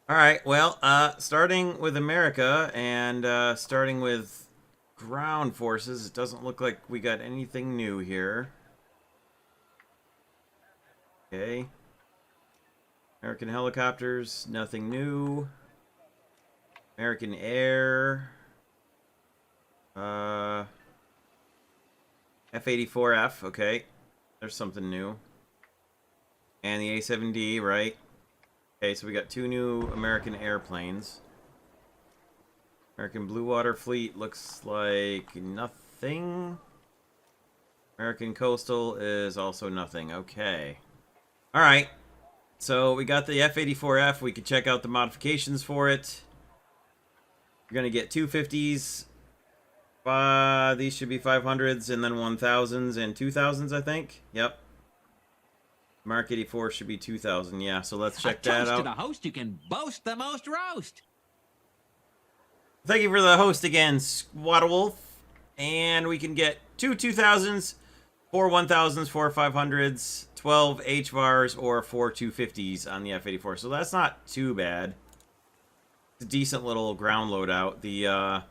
All right, well, starting with America and starting with ground forces, it doesn't look like we got anything new here. Okay. American helicopters, nothing new. American air. F-84F, okay. There's something new. And the A-7D, right? Okay, so we got two new American airplanes. American Blue Water Fleet looks like nothing. American Coastal is also nothing. Okay. Alright. So we got the F-84F. We could check out the modifications for it. You're going to get 250s. These should be 500s and then 1000s and 2000s, I think. Yep. Mark 84 should be 2000. Yeah, so let's check that out. To the host, you can boast the most roast. Thank you for the host again, Squaddlewolf. And we can get two 2000s, four 1000s, four 500s, 12 HVARs, or four 250s on the F-84. So that's not too bad. It's a decent little ground loadout. The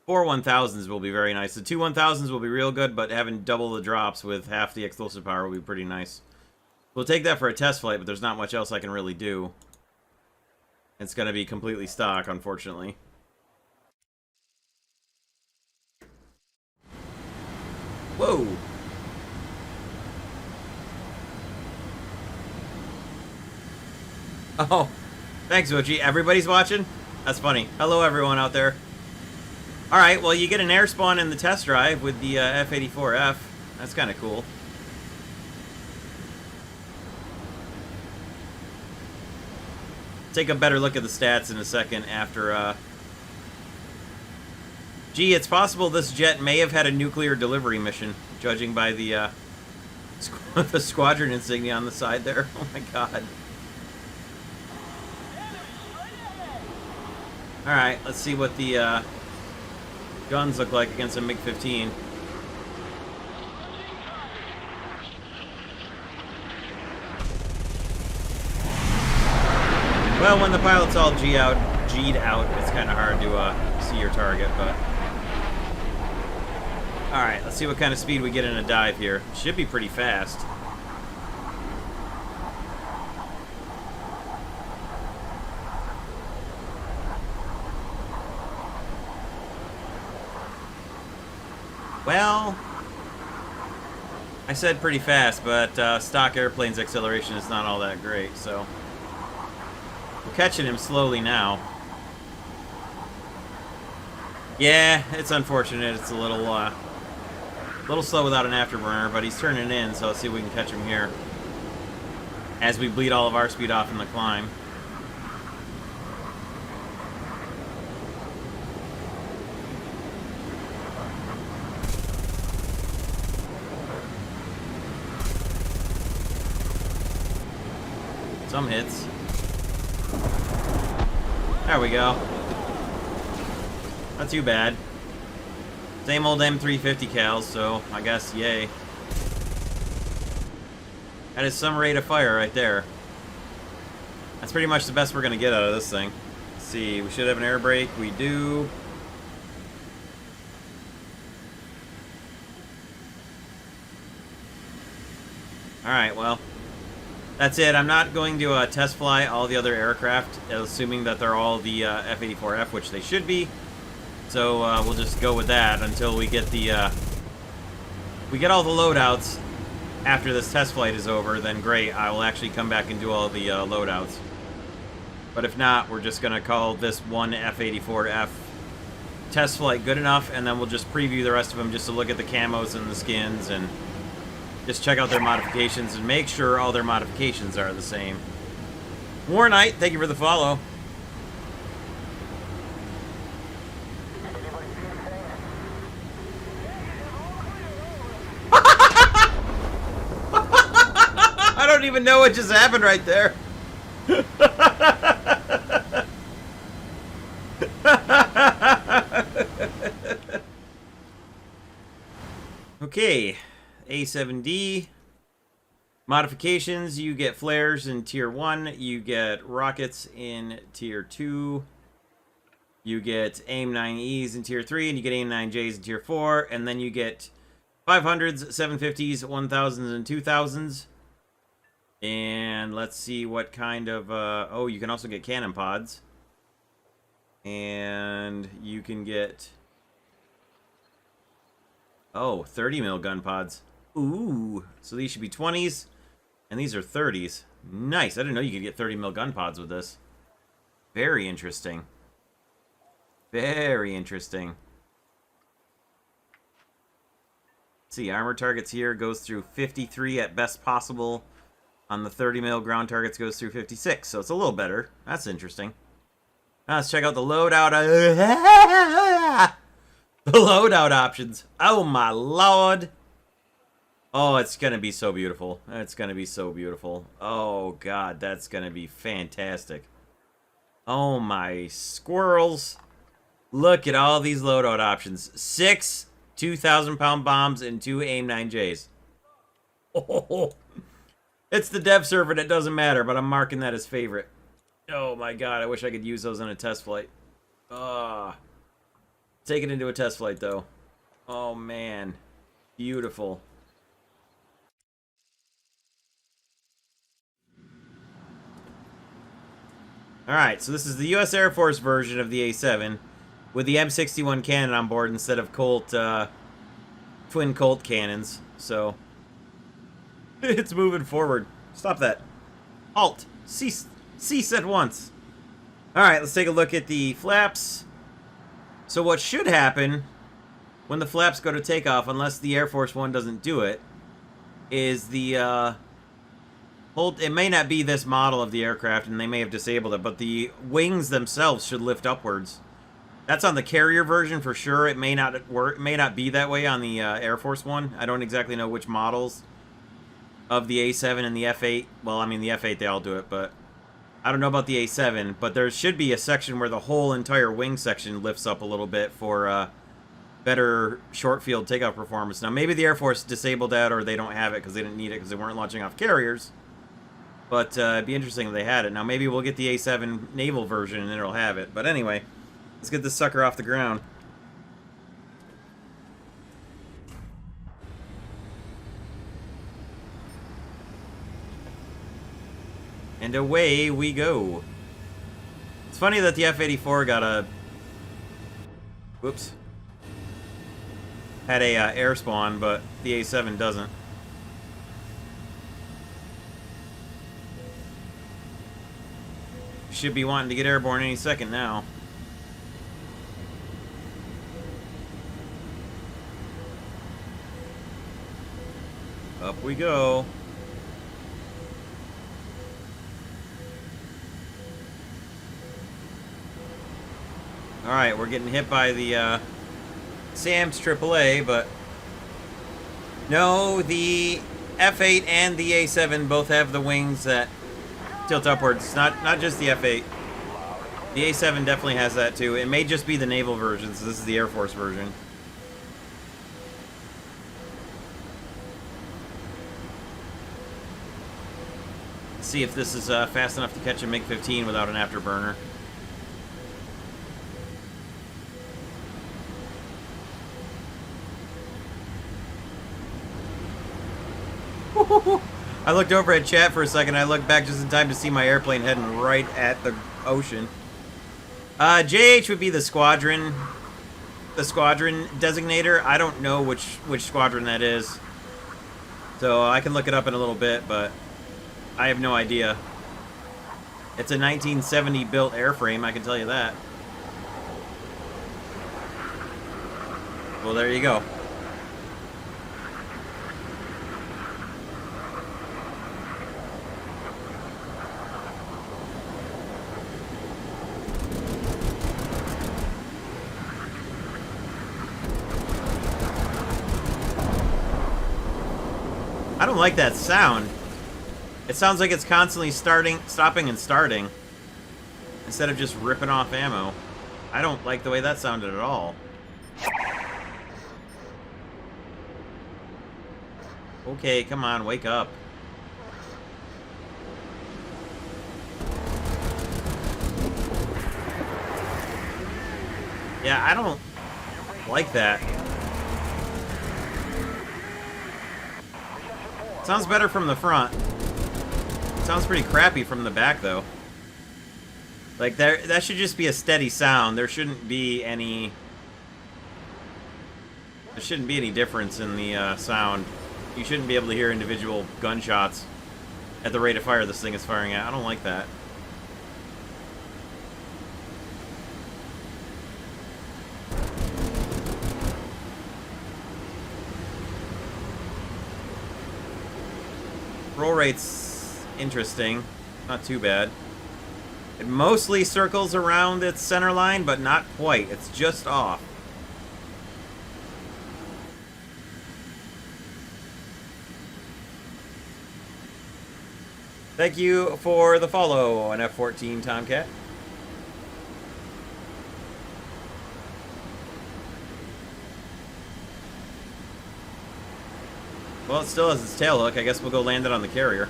four 1000s will be very nice. The two 1000s will be real good, but having double the drops with half the explosive power will be pretty nice. We'll take that for a test flight, but there's not much else I can really do. It's going to be completely stock, unfortunately. Whoa! Oh, thanks, Mochi. Everybody's watching? That's funny. Hello, everyone out there. Alright, well, you get an air spawn in the test drive with the F-84F. That's kind of cool. Take a better look at the stats in a second after, Gee, it's possible this jet may have had a nuclear delivery mission, judging by the, the squadron insignia on the side there. Oh my god. Alright, let's see what the, guns look like against a MiG-15. Well, when the pilot's all G'd out, it's kind of hard to see your target, but... Alright, let's see what kind of speed we get in a dive here. Should be pretty fast. Well, I said pretty fast, but stock airplane's acceleration is not all that great, so... We're catching him slowly now. Yeah, it's unfortunate. It's a little slow without an afterburner, but he's turning in, so let's see if we can catch him here. As we bleed all of our speed off in the climb. Some hits. There we go. Not too bad. Same old M350 cals, so I guess yay. That is some rate of fire right there. That's pretty much the best we're gonna get out of this thing. Let's see, we should have an air brake. We do. Alright, well. That's it. I'm not going to test fly all the other aircraft, assuming that they're all the F-84F, which they should be. So we'll just go with that until we get the we get all the loadouts after this test flight is over. Then great, I will actually come back and do all the loadouts. But if not, we're just gonna call this one F-84F test flight good enough, and then we'll just preview the rest of them just to look at the camos and the skins and just check out their modifications and make sure all their modifications are the same. War Knight, thank you for the follow. I don't even know what just happened right there. Okay. A7D. Modifications, you get flares in Tier 1, you get rockets in Tier 2, you get AIM-9Es in Tier 3, and you get AIM-9Js in Tier 4, and then you get 500s, 750s, 1000s, and 2000s. And let's see what kind of... oh, you can also get cannon pods. And you can get... oh, 30 mil gun pods. Ooh, so these should be 20s. And these are 30s. Nice. I didn't know you could get 30 mil gun pods with this. Very interesting. Very interesting. Let's see, armor targets here goes through 53 at best possible. On the 30 mil ground targets goes through 56, so it's a little better. That's interesting. Now let's check out the loadout. The loadout options. Oh my lord. Oh, it's going to be so beautiful. It's going to be so beautiful. Oh, God, that's going to be fantastic. Oh, my squirrels. Look at all these loadout options. 6 2,000-pound bombs and 2 AIM-9Js. Oh, it's the dev server that doesn't matter, but I'm marking that as favorite. Oh, my God, I wish I could use those on a test flight. Take it into a test flight, though. Oh, man. Beautiful. Alright, so this is the U.S. Air Force version of the A7 with the M61 cannon on board instead of Colt, twin Colt cannons. So, it's moving forward. Stop that. Halt. Cease at once. Alright, let's take a look at the flaps. So what should happen when the flaps go to takeoff, unless the Air Force One doesn't do it, is the, it may not be this model of the aircraft, and they may have disabled it, but the wings themselves should lift upwards. That's on the carrier version for sure. It may not work. It may not be that way on the Air Force One. I don't exactly know which models of the A7 and the F8. Well, I mean the F8 they all do it, but I don't know about the A7. But there should be a section where the whole entire wing section lifts up a little bit for better short field takeoff performance. Now maybe the Air Force disabled that, or they don't have it because they didn't need it because they weren't launching off carriers. But it'd be interesting if they had it. Now, maybe we'll get the A7 naval version and it'll have it. But anyway, let's get this sucker off the ground. And away we go. It's funny that the F-84 got a... whoops. Had a air spawn, but the A7 doesn't. Should be wanting to get airborne any second now. Up we go. Alright, we're getting hit by the SAM's AAA, but no, the F8 and the A7 both have the wings that tilt upwards. Not just the F8. The A7 definitely has that too. It may just be the naval version, so this is the Air Force version. Let's see if this is fast enough to catch a MiG-15 without an afterburner. I looked over at chat for a second. I looked back just in time to see my airplane heading right at the ocean. JH would be the squadron designator. I don't know which squadron that is, so I can look it up in a little bit, but I have no idea. It's a 1970 built airframe, I can tell you that. Well, there you go. I don't like that sound. It sounds like it's constantly stopping and starting instead of just ripping off ammo. I don't like the way that sounded at all. Okay, come on, wake up. Yeah, I don't like that. Sounds better from the front. Sounds pretty crappy from the back, though. Like, that should just be a steady sound. There shouldn't be any... There shouldn't be any difference in the sound. You shouldn't be able to hear individual gunshots at the rate of fire this thing is firing at. I don't like that. Roll rate's interesting. Not too bad. It mostly circles around its center line, but not quite. It's just off. Thank you for the follow on F-14 Tomcat. Well, it still has its tail hook. I guess we'll go land it on the carrier.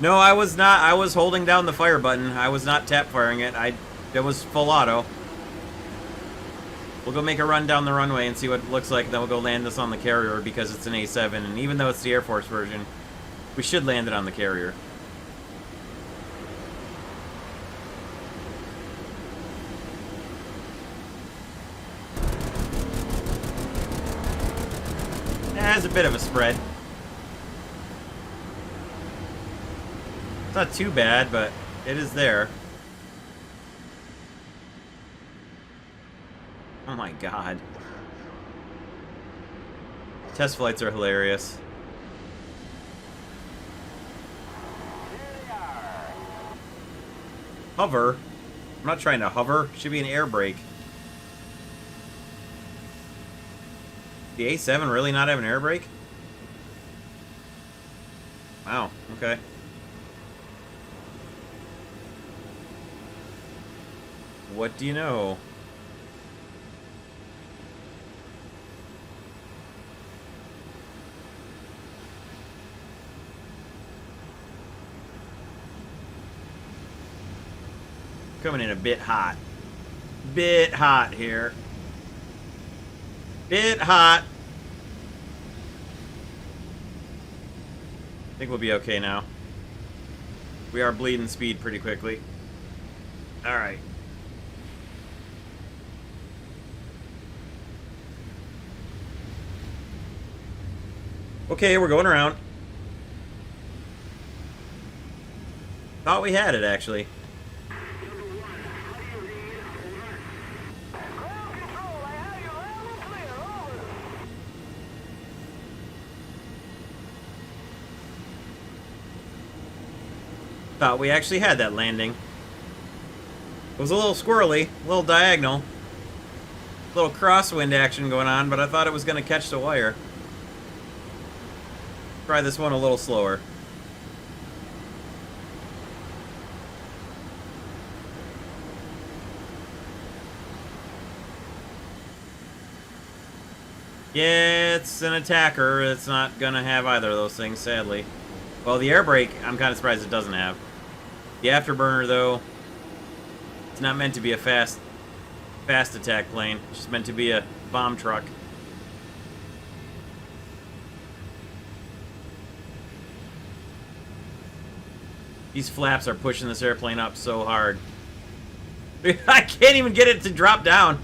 No, I was not. I was holding down the fire button. I was not tap firing it. It was full auto. We'll go make a run down the runway and see what it looks like, then we'll go land this on the carrier because it's an A7, and even though it's the Air Force version, we should land it on the carrier. It has a bit of a spread. It's not too bad, but it is there. Oh my god. Test flights are hilarious. Hover? I'm not trying to hover. It should be an air brake. The A7 really not have an air brake? Wow, okay. What do you know? Coming in a bit hot. Bit hot here. Bit hot. I think we'll be okay now. We are bleeding speed pretty quickly. Alright. Okay, we're going around. Thought we had it, actually. Thought we actually had that landing. It was a little squirrely, a little diagonal. A little crosswind action going on, but I thought it was going to catch the wire. Try this one a little slower. Yeah, it's an attacker. It's not going to have either of those things, sadly. Well, the air brake, I'm kind of surprised it doesn't have. The afterburner, though, it's not meant to be a fast attack plane. It's just meant to be a bomb truck. These flaps are pushing this airplane up so hard. I can't even get it to drop down.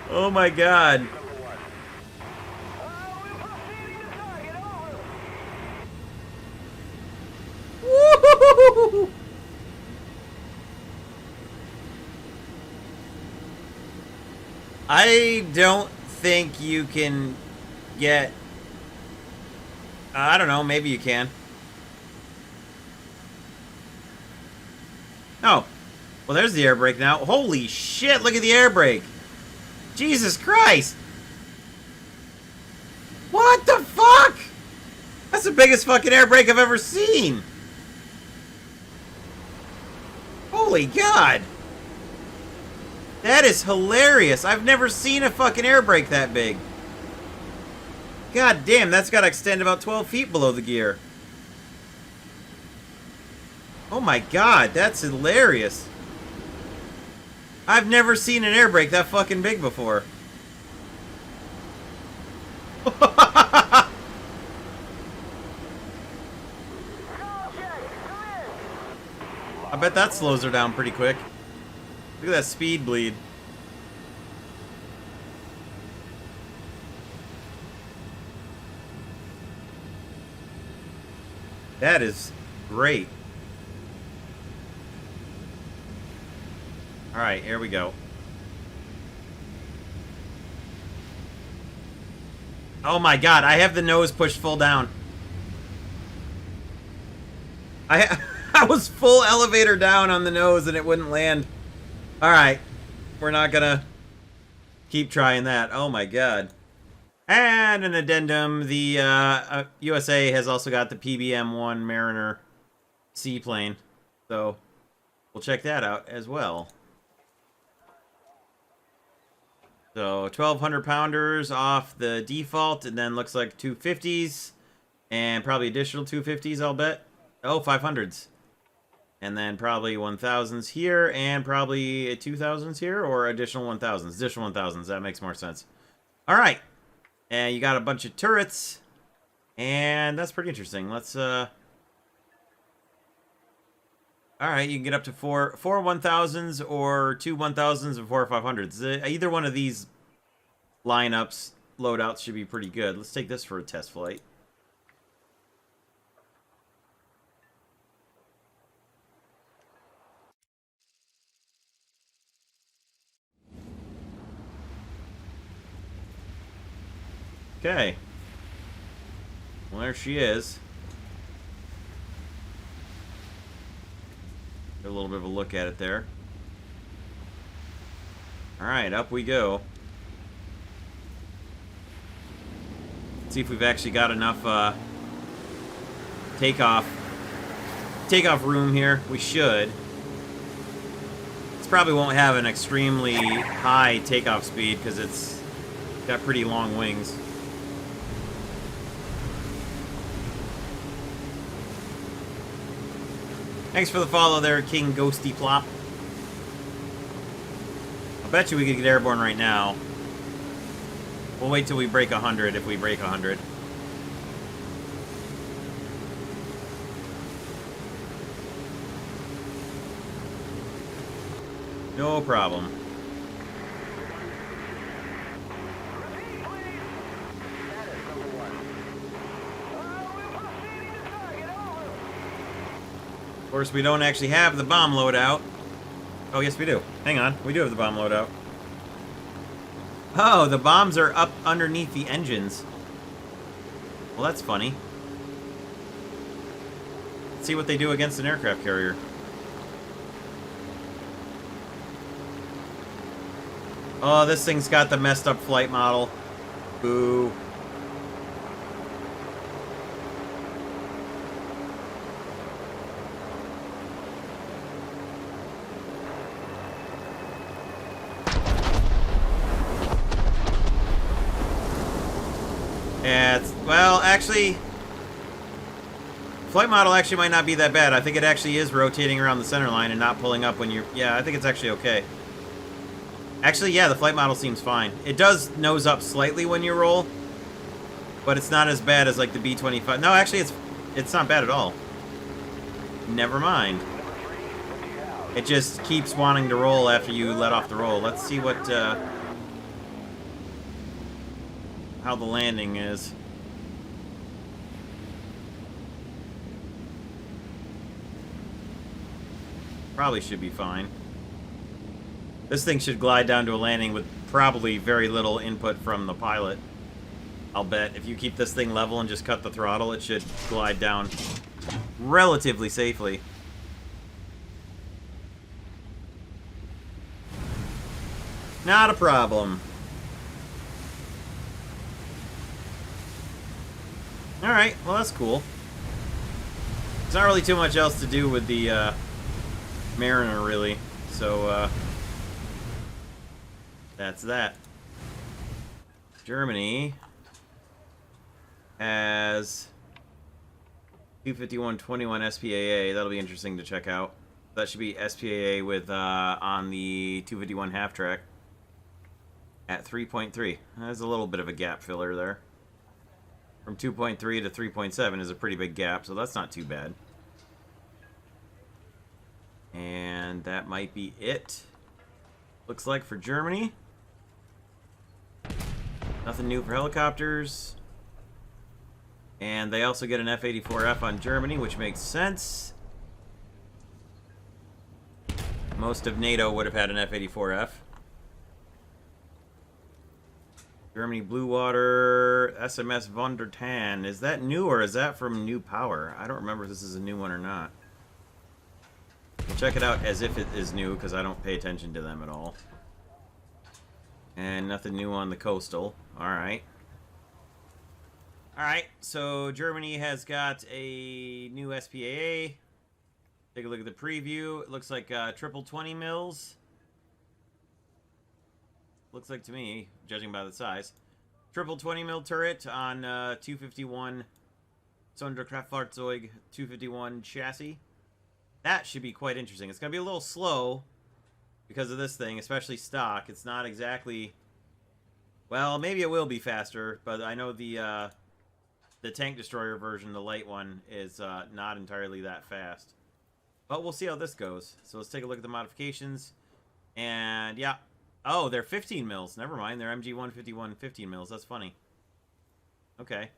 Oh my god. Woo-hoo-hoo-hoo-hoo. I don't think you can get... I don't know, maybe you can. Oh. Well, there's the air brake now. Holy shit, look at the air brake. Jesus Christ. What the fuck? That's the biggest fucking air brake I've ever seen. Holy God. That is hilarious. I've never seen a fucking air brake that big. God damn, that's got to extend about 12 feet below the gear. Oh my god, that's hilarious. I've never seen an air brake that fucking big before. I bet that slows her down pretty quick. Look at that speed bleed. That is great. Alright, here we go. Oh my god, I have the nose pushed full down. I was full elevator down on the nose and it wouldn't land. Alright, we're not gonna keep trying that. Oh my god. And an addendum, the USA has also got the PBM-1 Mariner seaplane. So, we'll check that out as well. So, 1,200 pounders off the default, and then looks like 250s, and probably additional 250s, I'll bet. Oh, 500s. And then probably 1,000s here, and probably 2,000s here, or additional 1,000s. Additional 1,000s, that makes more sense. Alright. And you got a bunch of turrets. And that's pretty interesting. Let's, Alright, you can get up to four 1,000s or 2 1,000s and 4 500s. Either one of these lineups, loadouts should be pretty good. Let's take this for a test flight. Okay. Well, there she is. Get a little bit of a look at it there. Alright, up we go. Let's see if we've actually got enough takeoff room here. We should. This probably won't have an extremely high takeoff speed because it's got pretty long wings. Thanks for the follow there, King Ghosty Plop. I bet you we could get airborne right now. We'll wait till we break 100 if we break 100. No problem. Of course, we don't actually have the bomb loadout. Oh, yes, we do. Hang on. We do have the bomb loadout. Oh, the bombs are up underneath the engines. Well, that's funny. Let's see what they do against an aircraft carrier. Oh, this thing's got the messed up flight model. Boo. Yeah, well, actually, flight model actually might not be that bad. I think it actually is rotating around the center line and not pulling up when you're... Yeah, I think it's actually okay. Actually, yeah, the flight model seems fine. It does nose up slightly when you roll, but it's not as bad as like the B-25. No, actually, it's not bad at all. Never mind. It just keeps wanting to roll after you let off the roll. Let's see what... how the landing is. Probably should be fine. This thing should glide down to a landing with probably very little input from the pilot. I'll bet. If you keep this thing level and just cut the throttle, it should glide down relatively safely. Not a problem. Alright, well that's cool. There's not really too much else to do with the Mariner, really. So, that's that. Germany. as 251.21 SPAA. That'll be interesting to check out. That should be SPAA with on the 251 half track at 3.3. There's a little bit of a gap filler there. From 2.3 to 3.7 is a pretty big gap, so that's not too bad. And that might be it. Looks like for Germany. Nothing new for helicopters. And they also get an F-84F on Germany, which makes sense. Most of NATO would have had an F-84F. Germany Blue Water SMS von der Tann. Is that new or is that from New Power? I don't remember if this is a new one or not. We'll check it out as if it is new because I don't pay attention to them at all. And nothing new on the coastal. Alright. Alright, so Germany has got a new SPAA. Take a look at the preview. It looks like triple 20 mils. Looks like to me, judging by the size. Triple 20 mil turret on 251 Sonderkraftfahrzeug 251 chassis. That should be quite interesting. It's going to be a little slow because of this thing, especially stock. It's not exactly... Well, maybe it will be faster, but I know the tank destroyer version, the light one, is not entirely that fast. But we'll see how this goes. So let's take a look at the modifications. And yeah. Oh, they're 15 mils. Never mind. They're MG151 15 mils. That's funny. Okay.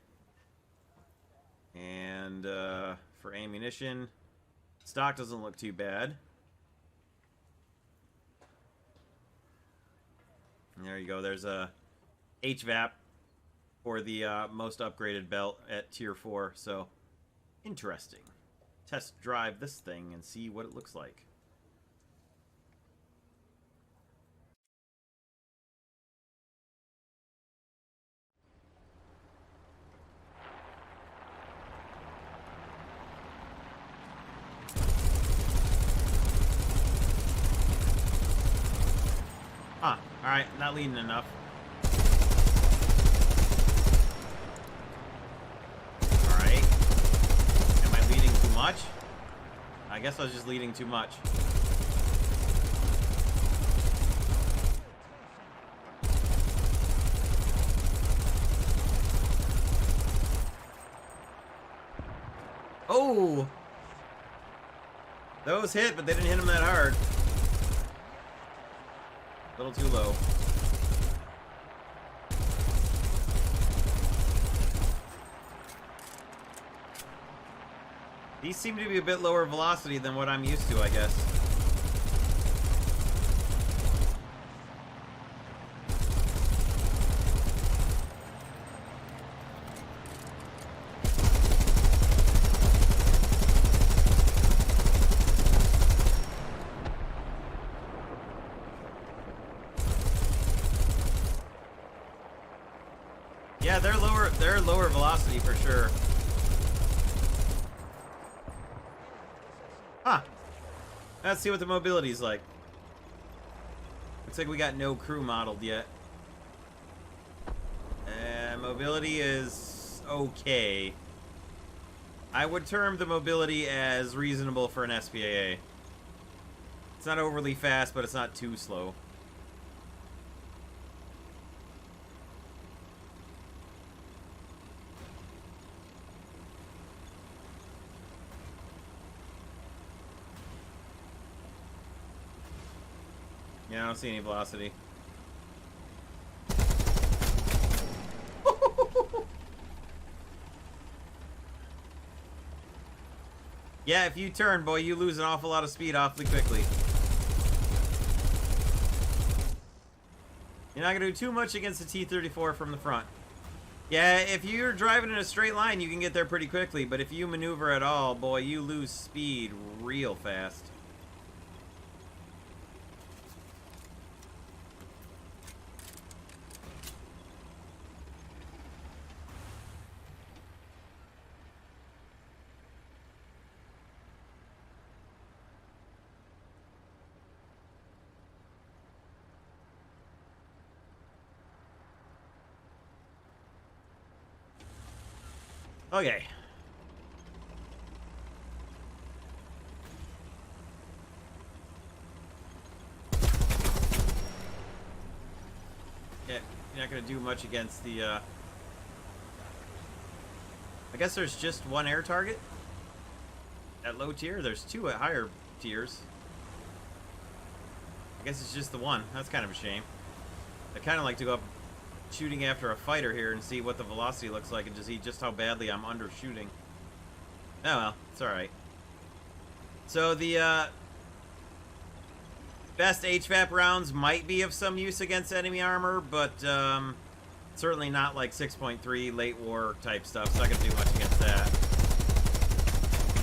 And for ammunition, stock doesn't look too bad. And there you go. There's a HVAP for the most upgraded belt at Tier 4. So, interesting. Test drive this thing and see what it looks like. Huh. Alright, not leading enough. Alright. Am I leading too much? I guess I was just leading too much. Oh! Those hit, but they didn't hit him that hard. A little too low. These seem to be a bit lower velocity than what I'm used to, I guess. Yeah, they're lower velocity for sure. Huh. Let's see what the mobility's like. Looks like we got no crew modeled yet. Mobility is okay. I would term the mobility as reasonable for an SPAA. It's not overly fast, but it's not too slow. Yeah, I don't see any velocity. Yeah, if you turn, boy, you lose an awful lot of speed awfully quickly. You're not going to do too much against the T-34 from the front. Yeah, if you're driving in a straight line, you can get there pretty quickly, but if you maneuver at all, boy, you lose speed real fast. Okay. Yeah, you're not going to do much against the, I guess there's just one air target at low tier. There's two at higher tiers. I guess it's just the one. That's kind of a shame. I kind of like to go up shooting after a fighter here and see what the velocity looks like and just see just how badly I'm undershooting. Oh well, it's alright. So the best HVAP rounds might be of some use against enemy armor, but certainly not like 6.3 late war type stuff. It's not going to do much against that.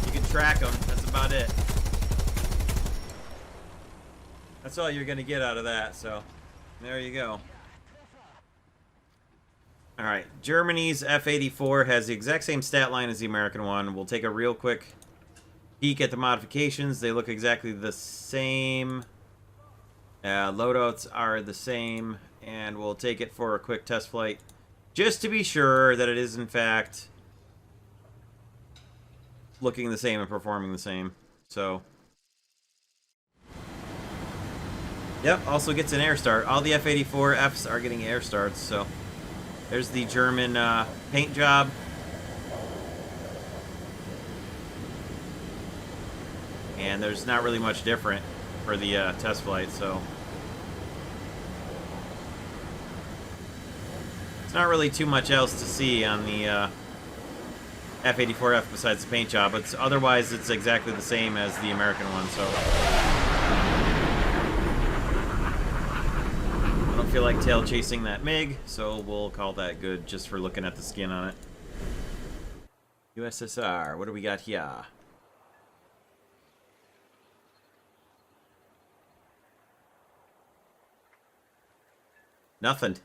You can track them. That's about it. That's all you're going to get out of that, so there you go. Alright, Germany's F-84 has the exact same stat line as the American one. We'll take a real quick peek at the modifications. They look exactly the same. Loadouts are the same, and we'll take it for a quick test flight just to be sure that it is in fact looking the same and performing the same. So, yep, also gets an air start. All the F-84Fs are getting air starts, so there's the German paint job. And there's not really much different for the test flight, so it's not really too much else to see on the F-84F besides the paint job. But otherwise, it's exactly the same as the American one, so I don't feel like tail chasing that MiG, so we'll call that good just for looking at the skin on it. USSR, what do we got here? Nothing.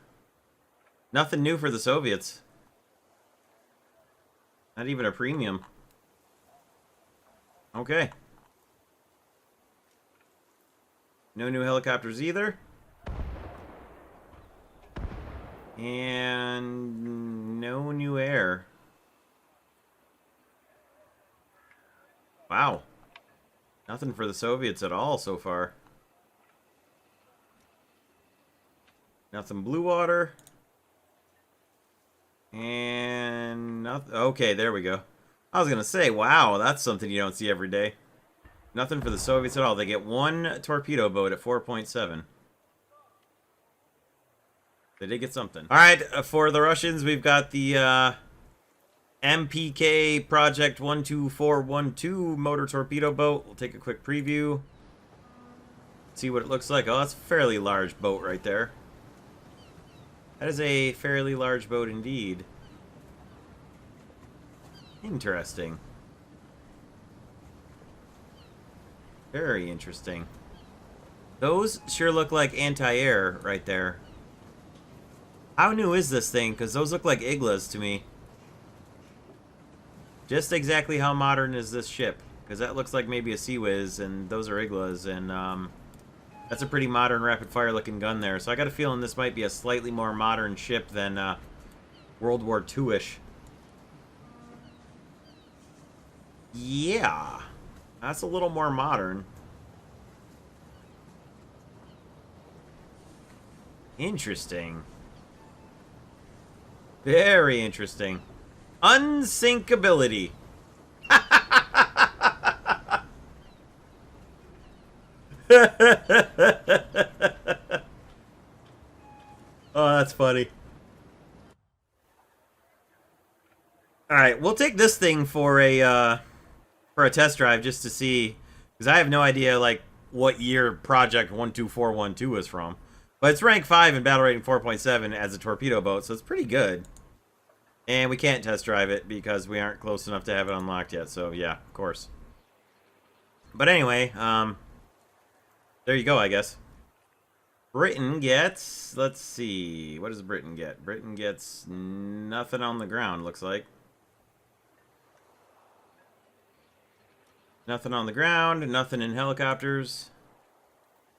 Nothing new for the Soviets. Not even a premium. Okay. No new helicopters either. And no new air. Wow. Nothing for the Soviets at all so far. Nothing blue water. And nothing. Okay, there we go. I was gonna say, wow, that's something you don't see every day. Nothing for the Soviets at all. They get one torpedo boat at 4.7. They did get something. All right, for the Russians, we've got the MPK Project 12412 motor torpedo boat. We'll take a quick preview. See what it looks like. Oh, that's a fairly large boat right there. That is a fairly large boat indeed. Interesting. Very interesting. Those sure look like anti-air right there. How new is this thing? Because those look like Iglas to me. Just exactly how modern is this ship? Because that looks like maybe a Sea Whiz, and those are Iglas, and that's a pretty modern rapid-fire looking gun there. So I got a feeling this might be a slightly more modern ship than World War II-ish. Yeah. That's a little more modern. Interesting. Very interesting. Unsinkability. Oh, that's funny. All right, we'll take this thing for a test drive just to see, because I have no idea like what year Project 12412 is from. But it's rank 5 in battle rating 4.7 as a torpedo boat, so it's pretty good. And we can't test drive it because we aren't close enough to have it unlocked yet. So yeah, of course. But anyway, there you go, I guess. Britain gets, let's see, what does Britain get? Britain gets nothing on the ground, looks like. Nothing on the ground, nothing in helicopters.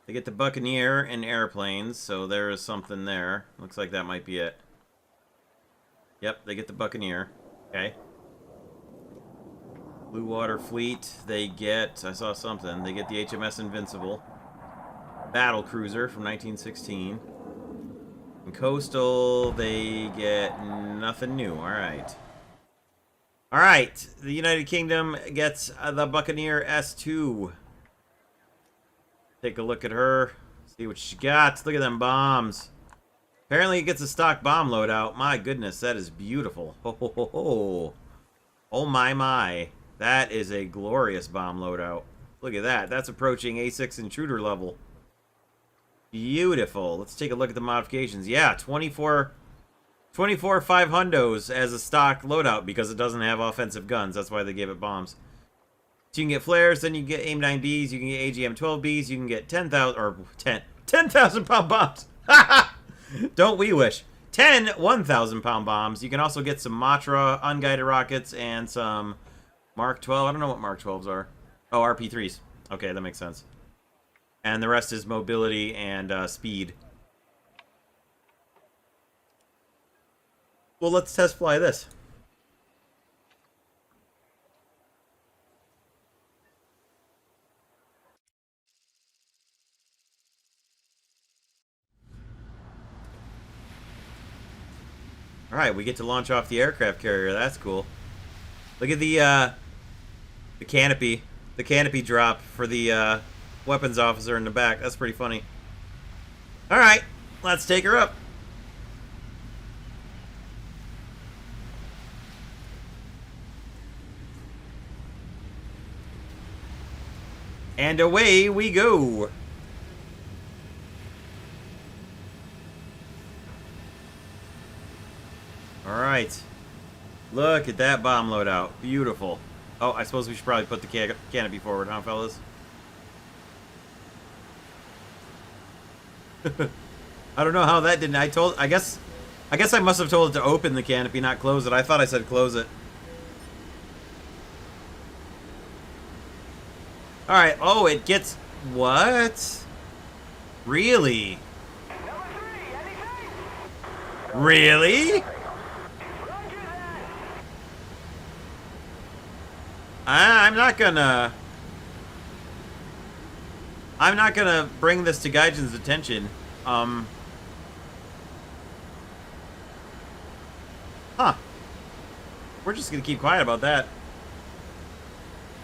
They get the Buccaneer and airplanes, so there is something there. Looks like that might be it. Yep, they get the Buccaneer. Okay. Blue Water Fleet, they get, I saw something, they get the HMS Invincible. Battle Cruiser from 1916. And Coastal, they get nothing new. Alright. Alright, the United Kingdom gets the Buccaneer S2. Take a look at her. See what she got. Look at them bombs. Apparently it gets a stock bomb loadout. My goodness, that is beautiful. Ho, ho, ho, ho. Oh my, my. That is a glorious bomb loadout. Look at that. That's approaching A6 intruder level. Beautiful. Let's take a look at the modifications. Yeah, 24 500s as a stock loadout because it doesn't have offensive guns. That's why they gave it bombs. So you can get flares, then you can get AIM-9Bs, you can get AGM-12Bs, you can get 10,000 pound bombs. Don't we wish. 10 1,000 pound bombs. You can also get some Matra unguided rockets and some Mark 12. I don't know what Mark 12s are. Oh, RP3s. Okay, that makes sense. And the rest is mobility and speed. Well, let's test fly this. Alright, we get to launch off the aircraft carrier. That's cool. Look at the canopy. The canopy drop for the weapons officer in the back. That's pretty funny. Alright, let's take her up. And away we go. Alright. Look at that bomb loadout. Beautiful. Oh, I suppose we should probably put the canopy forward, huh, fellas? I don't know how that didn't. I guess I must have told it to open the canopy, not close it. I thought I said close it. Alright, oh, it gets... What? Really? Really? I'm not gonna bring this to Gaijin's attention. Huh. We're just gonna keep quiet about that.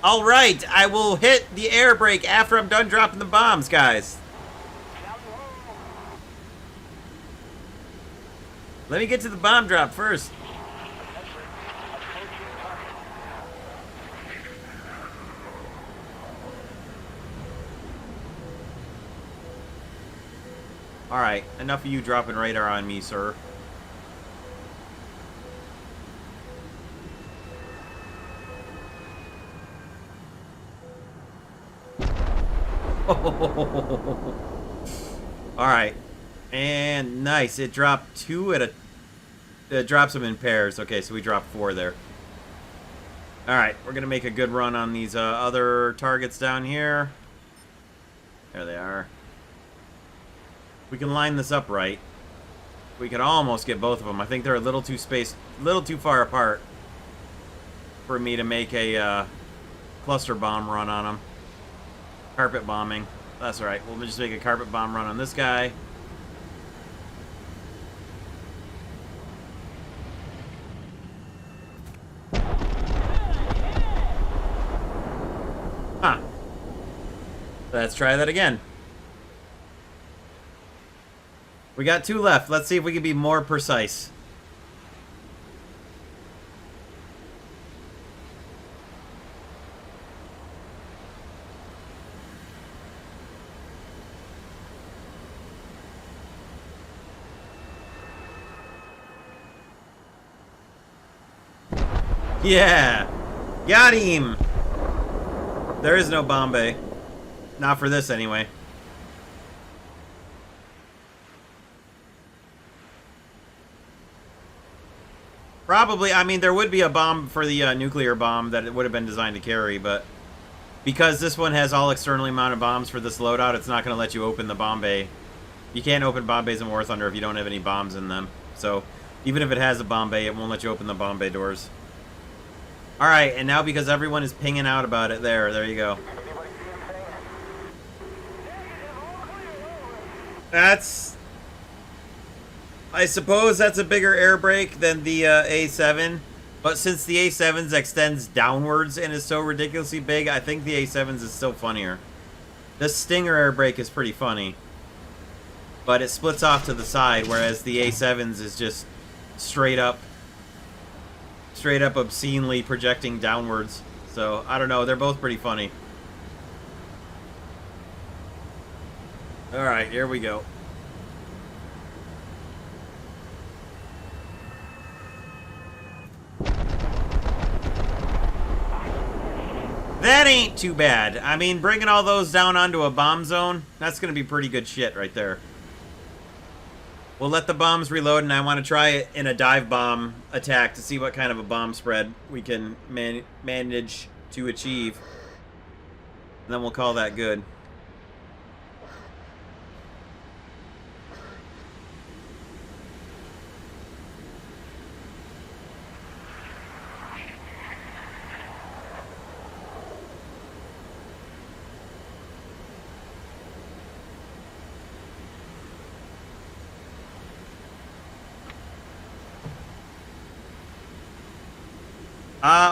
Alright, I will hit the air brake after I'm done dropping the bombs, guys. Let me get to the bomb drop first. Alright, enough of you dropping radar on me, sir. Alright. And nice. It dropped 2 at a... It drops them in pairs. Okay, so we dropped 4 there. Alright, we're going to make a good run on these other targets down here. There they are. We can line this up right. We could almost get both of them. I think they're a little too spaced, a little too far apart for me to make a cluster bomb run on them. Carpet bombing. That's right. We'll just make a carpet bomb run on this guy. Huh. Let's try that again. We got 2 left. Let's see if we can be more precise. Yeah! Got him! There is no Bombay. Not for this, anyway. Probably, I mean, there would be a bomb for the nuclear bomb that it would have been designed to carry, but because this one has all externally mounted bombs for this loadout, it's not going to let you open the bomb bay. You can't open bomb bays in War Thunder if you don't have any bombs in them. So, even if it has a bomb bay, it won't let you open the bomb bay doors. Alright, and now because everyone is pinging out about it, there you go. That's... I suppose that's a bigger air brake than the A7, but since the A7's extends downwards and is so ridiculously big, I think the A7's is still funnier. This Stinger air brake is pretty funny, but it splits off to the side, whereas the A7's is just straight up obscenely projecting downwards. So, I don't know, they're both pretty funny. Alright, here we go. That ain't too bad. I mean, bringing all those down onto a bomb zone, that's going to be pretty good shit right there. We'll let the bombs reload, and I want to try it in a dive bomb attack to see what kind of a bomb spread we can manage to achieve. And then we'll call that good.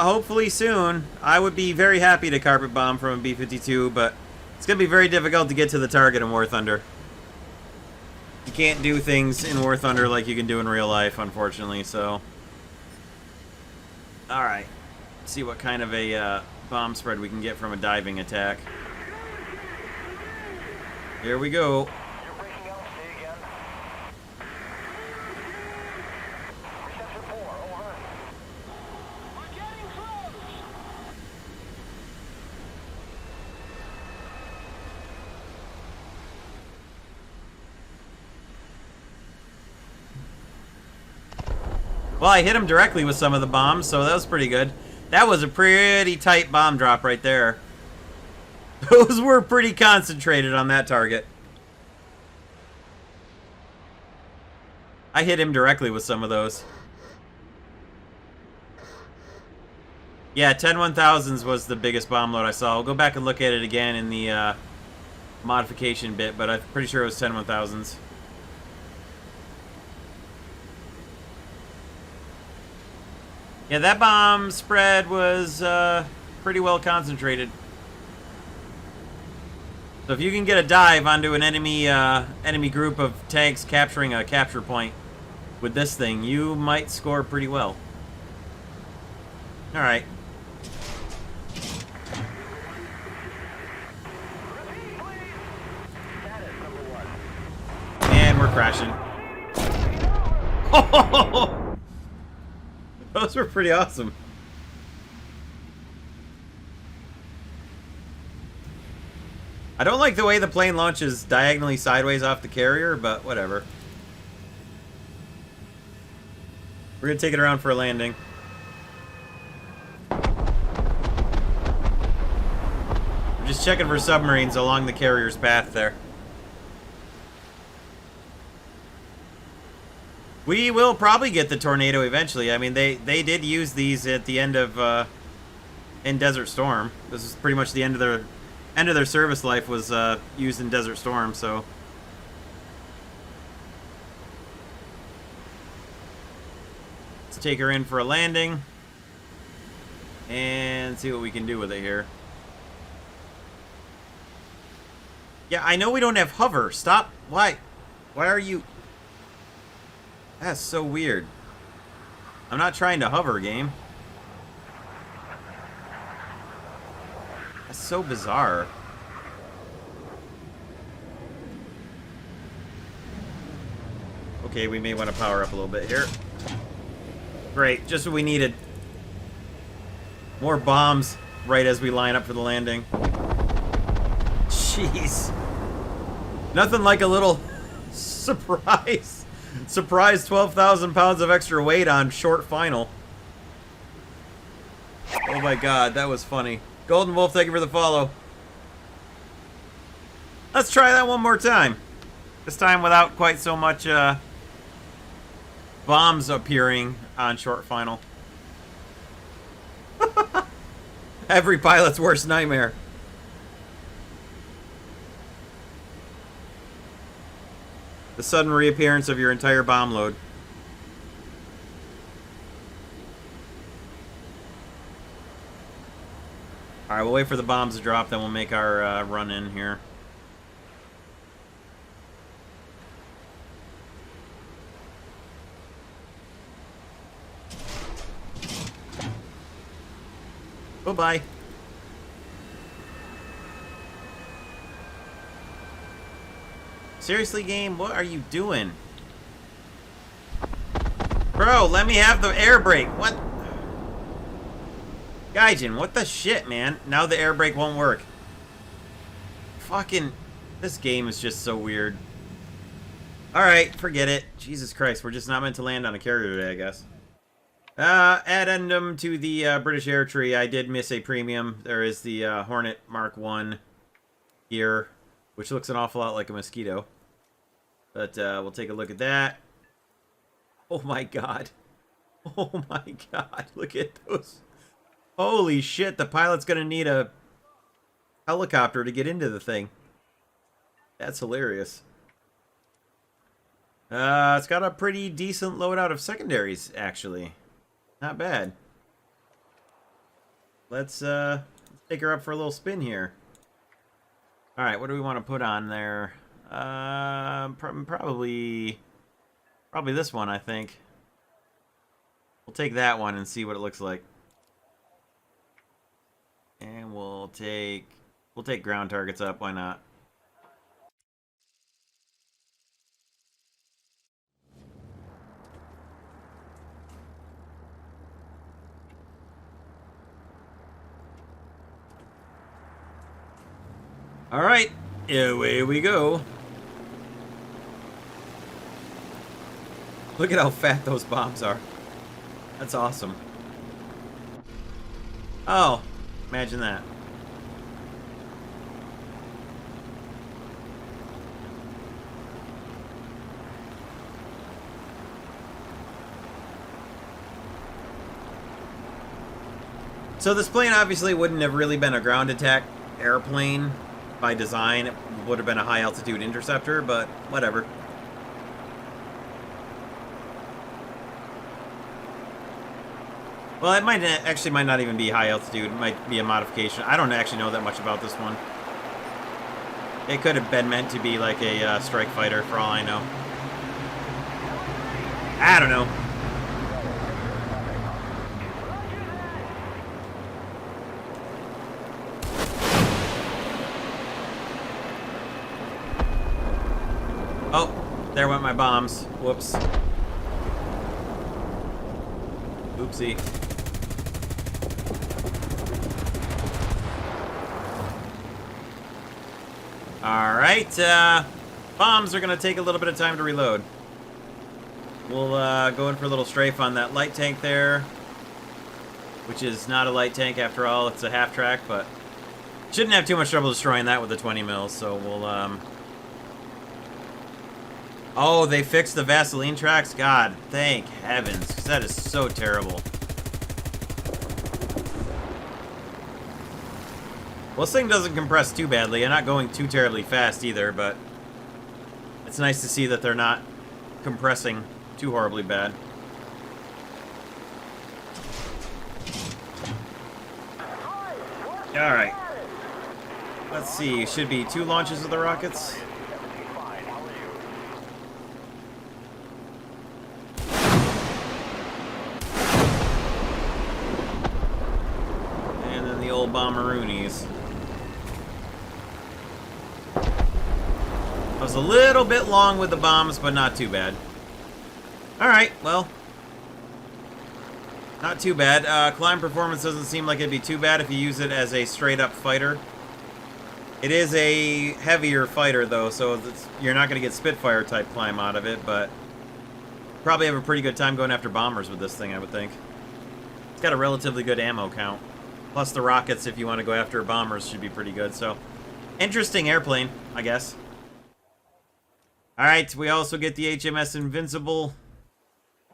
Hopefully soon. I would be very happy to carpet bomb from a B-52, but it's going to be very difficult to get to the target in War Thunder. You can't do things in War Thunder like you can do in real life, unfortunately, so... Alright. See what kind of a bomb spread we can get from a diving attack. Here we go. Well, I hit him directly with some of the bombs, so that was pretty good. That was a pretty tight bomb drop right there. Those were pretty concentrated on that target. I hit him directly with some of those. Yeah, 10-1000s was the biggest bomb load I saw. I'll go back and look at it again in the modification bit, but I'm pretty sure it was 10-1000s. Yeah, that bomb spread was pretty well concentrated. So if you can get a dive onto an enemy group of tanks capturing a capture point with this thing, you might score pretty well. All right. And we're crashing. Those were pretty awesome. I don't like the way the plane launches diagonally sideways off the carrier, but whatever. We're gonna take it around for a landing. I'm just checking for submarines along the carrier's path there. We will probably get the Tornado eventually. I mean, they did use these at the end of in Desert Storm. This is pretty much the end of their service life was used in Desert Storm. So let's take her in for a landing and see what we can do with it here. Yeah, I know we don't have hover. Stop. Why? Why are you? That's so weird. I'm not trying to hover, game. That's so bizarre. Okay, we may want to power up a little bit here. Great, just what we needed. More bombs right as we line up for the landing. Jeez. Nothing like a little surprise. Surprise 12,000 pounds of extra weight on short final. Oh my god, that was funny. Golden Wolf, thank you for the follow. Let's try that one more time. This time without quite so much bombs appearing on short final. Every pilot's worst nightmare. The sudden reappearance of your entire bomb load. Alright, we'll wait for the bombs to drop, then we'll make our run in here. Bye-bye. Seriously, game? What are you doing? Bro, let me have the air brake. What? Gaijin, what the shit, man? Now the air brake won't work. Fucking... This game is just so weird. Alright, forget it. Jesus Christ, we're just not meant to land on a carrier today, I guess. Addendum to the British Air Tree, I did miss a premium. There is the Hornet Mark 1 here, which looks an awful lot like a Mosquito. But we'll take a look at that. Oh my god. Oh my god, look at those. Holy shit, the pilot's gonna need a helicopter to get into the thing. That's hilarious. It's got a pretty decent loadout of secondaries, actually. Not bad. Let's take her up for a little spin here. Alright, what do we want to put on there? Probably this one, I think. We'll take that one and see what it looks like. And we'll take ground targets up, why not? Alright, away we go. Look at how fat those bombs are. That's awesome. Oh, imagine that. So this plane obviously wouldn't have really been a ground attack airplane by design. It would have been a high altitude interceptor, but whatever. Well, it might not even be high altitude. It might be a modification. I don't actually know that much about this one. It could have been meant to be like a strike fighter, for all I know. I don't know. Oh, there went my bombs. Whoops. Oopsie. Alright, bombs are going to take a little bit of time to reload. We'll go in for a little strafe on that light tank there, which is not a light tank after all. It's a half track, but shouldn't have too much trouble destroying that with the 20 mils, so we'll... Oh, they fixed the Vaseline tracks? God, thank heavens, because that is so terrible. Well, this thing doesn't compress too badly. I'm not going too terribly fast either, but it's nice to see that they're not compressing too horribly bad. Alright. Let's see, should be 2 launches of the rockets. And then the old bomberoonies. I was a little bit long with the bombs, but not too bad. Alright, well. Not too bad. Climb performance doesn't seem like it'd be too bad if you use it as a straight-up fighter. It is a heavier fighter, though, so you're not going to get Spitfire-type climb out of it, but probably have a pretty good time going after bombers with this thing, I would think. It's got a relatively good ammo count. Plus the rockets, if you want to go after bombers, should be pretty good, so... Interesting airplane, I guess. Alright, we also get the HMS Invincible.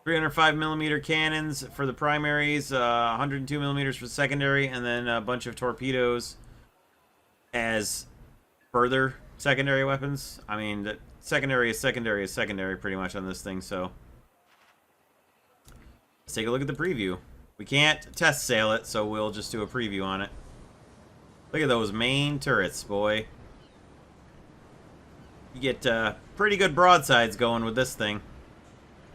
305mm cannons for the primaries, 102mm for the secondary, and then a bunch of torpedoes as further secondary weapons. I mean, the secondary is secondary pretty much on this thing, so let's take a look at the preview. We can't test sail it, so we'll just do a preview on it. Look at those main turrets, boy. You get pretty good broadsides going with this thing.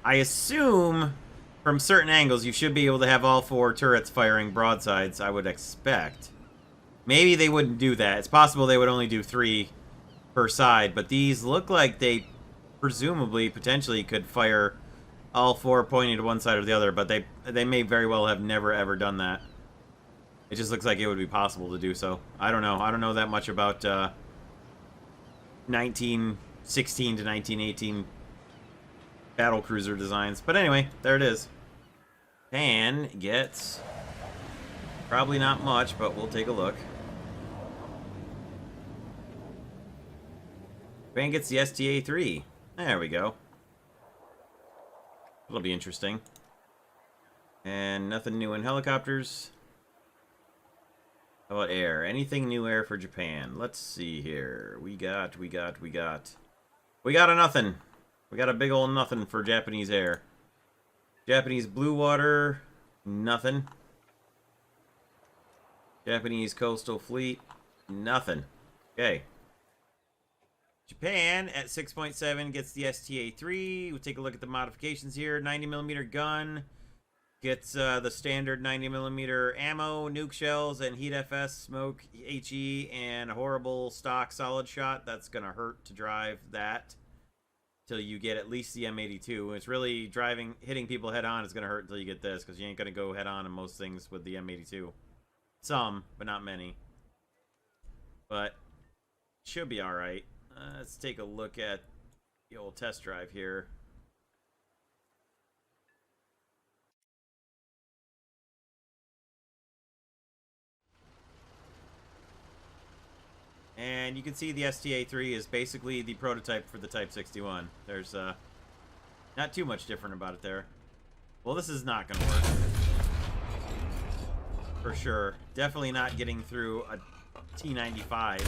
I assume from certain angles you should be able to have all 4 turrets firing broadsides, I would expect. Maybe they wouldn't do that. It's possible they would only do 3 per side, but these look like they presumably, potentially could fire all 4 pointing to one side or the other, but they may very well have never ever done that. It just looks like it would be possible to do so. I don't know. I don't know that much about 1916 to 1918 battlecruiser designs. But anyway, there it is. Japan gets probably not much, but we'll take a look. Japan gets the STA-3. There we go. That'll be interesting. And nothing new in helicopters. How about air? Anything new air for Japan? Let's see here. We got a nothing. We got a big old nothing for Japanese air. Japanese blue water, nothing. Japanese coastal fleet, nothing. Okay. Japan at 6.7 gets the STA-3. We'll take a look at the modifications here. 90mm gun. Gets the standard 90mm ammo, nuke shells, and heat FS, smoke, HE, and a horrible stock solid shot. That's going to hurt to drive that till you get at least the M82. It's really hitting people head on is going to hurt until you get this, because you ain't going to go head on in most things with the M82. Some, but not many. But should be alright. Let's take a look at the old test drive here. And you can see the STA-3 is basically the prototype for the Type 61. There's not too much different about it there. Well, this is not going to work. For sure. Definitely not getting through a T-95.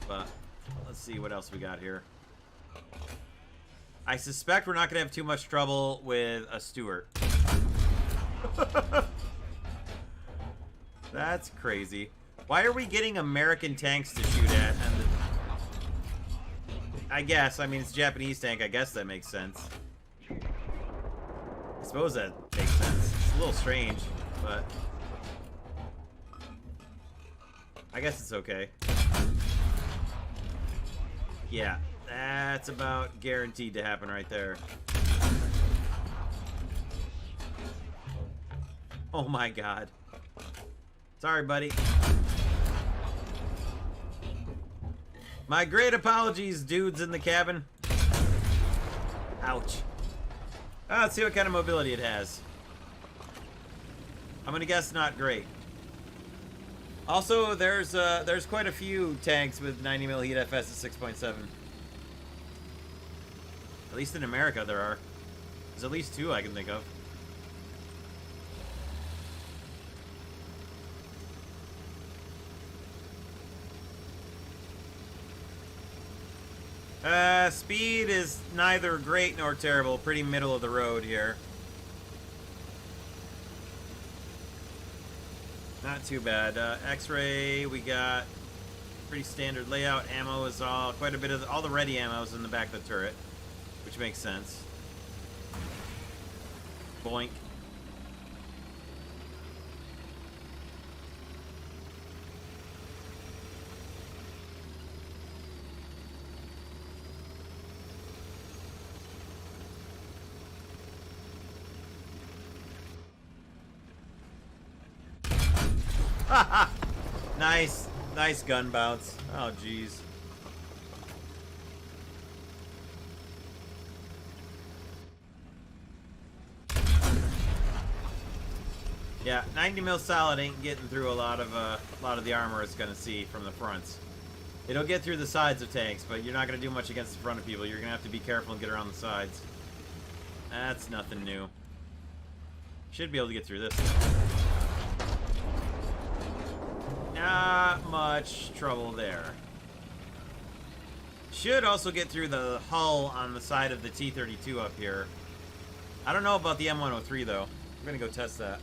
But let's see what else we got here. I suspect we're not going to have too much trouble with a Stuart. That's crazy. Why are we getting American tanks to shoot at? And I guess, I mean, it's a Japanese tank. I guess that makes sense. I suppose that makes sense. It's a little strange, but I guess it's okay. Yeah, that's about guaranteed to happen right there. Oh my god. Sorry, buddy. My great apologies, dudes in the cabin. Ouch. Let's see what kind of mobility it has. I'm gonna guess not great. Also, there's quite a few tanks with 90mm heat FS at 6.7. At least in America there are. There's at least 2 I can think of. Speed is neither great nor terrible. Pretty middle of the road here. Not too bad. X-ray, we got pretty standard layout. Ammo is quite a bit of all the ready ammo is in the back of the turret, which makes sense. Boink. Nice gun bounce. Oh, jeez. Yeah, 90mm solid ain't getting through a lot of the armor it's gonna see from the fronts. It'll get through the sides of tanks, but you're not gonna do much against the front of people. You're gonna have to be careful and get around the sides. That's nothing new. Should be able to get through this. Not much trouble there. Should also get through the hull on the side of the T-32 up here. I don't know about the M103 though. We're gonna go test that.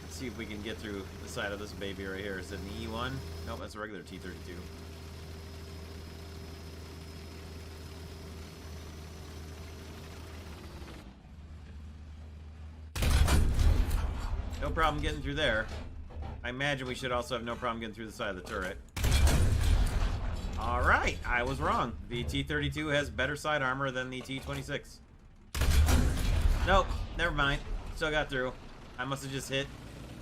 Let's see if we can get through the side of this baby right here. Is it an E1? Nope, that's a regular T-32. No problem getting through there. I imagine we should also have no problem getting through the side of the turret. Alright, I was wrong. The T-32 has better side armor than the T-26. Nope, never mind. Still got through. I must have just hit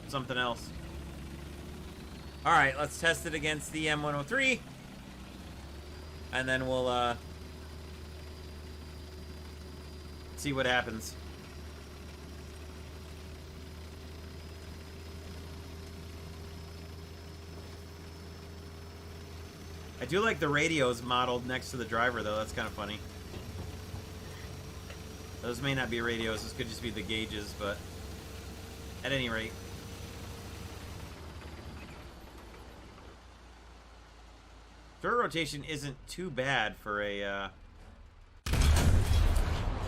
something else. Alright, let's test it against the M103. And then we'll see what happens. I do like the radios modeled next to the driver, though. That's kind of funny. Those may not be radios. This could just be the gauges, but at any rate. Turret rotation isn't too bad for a...